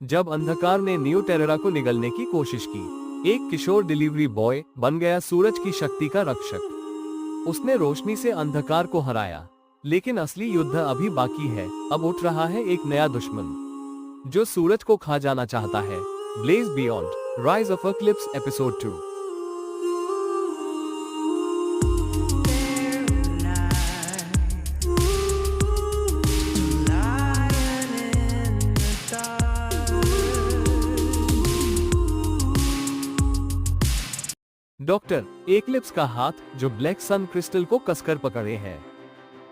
जब अंधकार ने न्यू टेरेरा को निगलने की कोशिश की, एक किशोर डिलीवरी बॉय बन गया सूरज की शक्ति का रक्षक। उसने रोशनी से अंधकार को हराया, लेकिन असली युद्ध अभी बाकी है। अब उठ रहा है एक नया दुश्मन जो सूरज को खा जाना चाहता है। Blaze beyond, rise of eclipse episode 2। Doctor eclipse का हाथ जो ब्लैक सन क्रिस्टल को कसकर पकड़े है।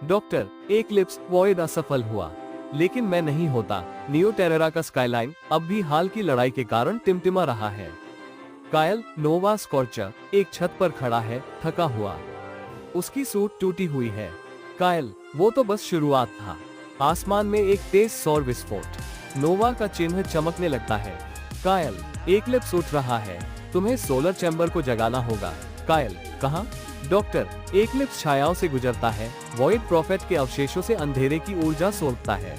डॉक्टर एक्लिप्स वॉइड असफल हुआ, लेकिन मैं नहीं होता। न्यू टेरेरा का स्काईलाइन अब भी हाल की लड़ाई के कारण टिमटिमा रहा है। कायल नोवा स्कॉर्चर एक छत पर खड़ा है, थका हुआ। उसकी सूट टूटी हुई है। कायल, वो तो बस शुरुआत था। आसमान में एक तेज सौर विस्फोट, नोवा का चिन्ह चमकने लगता है। कायल, एक्लिप्स उठ रहा है, तुम्हें सोलर चैम्बर को जगाना होगा। कायल, कहाँ? डॉक्टर एक्लिप्स छायाओं से गुजरता है, वॉइड प्रॉफेट के अवशेषों से अंधेरे की ऊर्जा सोखता है।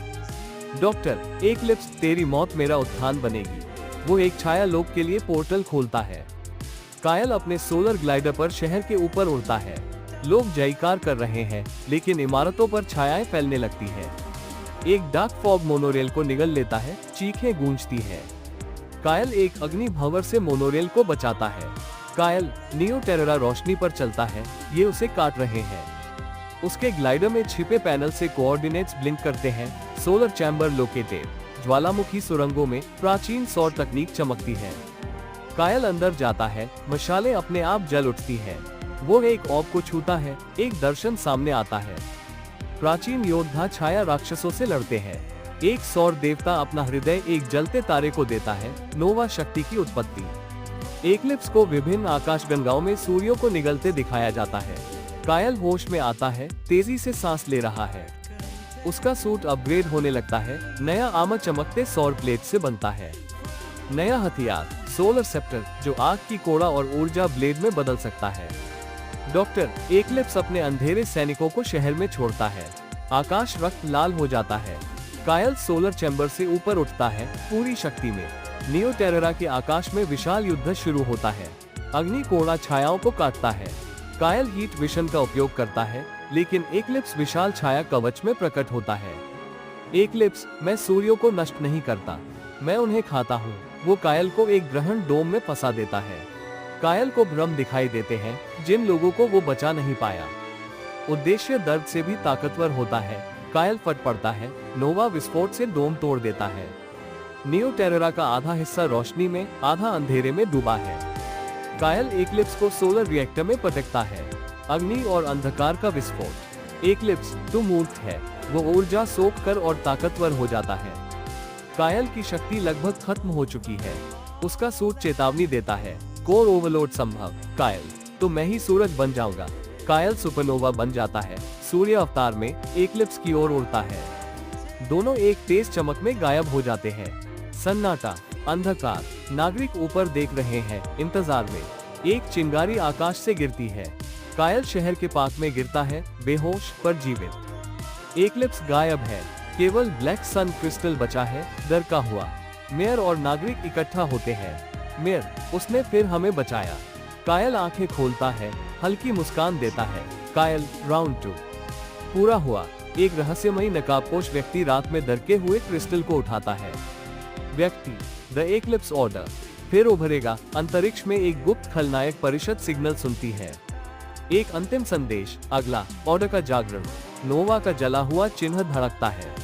डॉक्टर एक्लिप्स, तेरी मौत मेरा उत्थान बनेगी। वो एक छाया लोक के लिए पोर्टल खोलता है। कायल अपने सोलर ग्लाइडर पर शहर के ऊपर उड़ता है। लोग जयकार कर रहे हैं, लेकिन इमारतों पर छायाएं फैलने लगती है। एक डार्क फॉग मोनोरेल को निगल लेता है, चीखें गूंजती है। कायल एक अग्नि भंवर से मोनोरेल को बचाता है। कायल, न्यू टेरेरा रोशनी पर चलता है, ये उसे काट रहे हैं। उसके ग्लाइडर में छिपे पैनल से कोऑर्डिनेट्स ब्लिंक करते हैं। Solar chamber located. ज्वालामुखी सुरंगों में प्राचीन सौर तकनीक चमकती है। कायल अंदर जाता है, मशालें अपने आप जल उठती है। वो एक ऑब को छूता है, एक दर्शन सामने आता है। प्राचीन योद्धा छाया राक्षसों से लड़ते हैं। एक सौर देवता अपना हृदय एक जलते तारे को देता है। नोवा शक्ति की उत्पत्ति। एक्लिप्स को विभिन्न आकाशगंगाओं में सूर्यों को निगलते दिखाया जाता है। कायल होश में आता है, तेजी से सांस ले रहा है। उसका सूट अपग्रेड होने लगता है। नया आर्मर चमकते सौर प्लेट से बनता है। नया हथियार सोलर सेप्टर, जो आग की कोड़ा और ऊर्जा ब्लेड में बदल सकता है। डॉक्टर एक्लिप्स अपने अंधेरे सैनिकों को शहर में छोड़ता है। आकाश रक्त लाल हो जाता है। कायल सोलर चैम्बर से ऊपर उठता है, पूरी शक्ति में। न्यू टेरेरा के आकाश में विशाल युद्ध शुरू होता है। अग्नि कोड़ा छायाओं को काटता है। कायल हीट विशन का उपयोग करता है, लेकिन एक्लिप्स विशाल छाया कवच में प्रकट होता है। एक्लिप्स, मैं सूर्यों को नष्ट नहीं करता, मैं उन्हें खाता हूँ। वो कायल को एक ग्रहण डोम में फंसा देता है। कायल को भ्रम दिखाई देते हैं, जिन लोगों को वो बचा नहीं पाया। उद्देश्य दर्द से भी ताकतवर होता है। कायल फट पड़ता है, नोवा विस्फोट से डोम तोड़ देता है। न्यू टेरेरा का आधा हिस्सा रोशनी में, आधा अंधेरे में डूबा है। कायल एक्लिप्स को सोलर रिएक्टर में पटकता है। अग्नि और अंधकार का विस्फोट। एक्लिप्स, तू मूर्ख है। वो ऊर्जा सोख कर और ताकतवर हो जाता है। कायल की शक्ति लगभग खत्म हो चुकी है। उसका सूट चेतावनी देता है, कोर ओवरलोड संभव। कायल, तो मैं ही सूरज बन जाऊंगा। कायल सुपरनोवा बन जाता है, सूर्य अवतार में एक्लिप्स की ओर उड़ता है। दोनों एक तेज चमक में गायब हो जाते हैं। सन्नाटा, अंधकार, नागरिक ऊपर देख रहे हैं, इंतजार में। एक चिंगारी आकाश से गिरती है। कायल शहर के पार्क में गिरता है, बेहोश पर जीवित। एक्लिप्स गायब है, केवल ब्लैक सन क्रिस्टल बचा है, डर का हुआ। मेयर और नागरिक इकट्ठा होते हैं। मेयर, उसने फिर हमें बचाया। कायल आंखें खोलता है, हल्की मुस्कान देता है। कायल, राउंड 2 पूरा हुआ। एक रहस्यमयी नकाबपोश व्यक्ति रात में दरके हुए क्रिस्टल को उठाता है। व्यक्ति, द एक्लिप्स ऑर्डर फिर उभरेगा। अंतरिक्ष में एक गुप्त खलनायक परिषद सिग्नल सुनती है। एक अंतिम संदेश, अगला ऑर्डर का जागरण। नोवा का जला हुआ चिन्ह धड़कता है।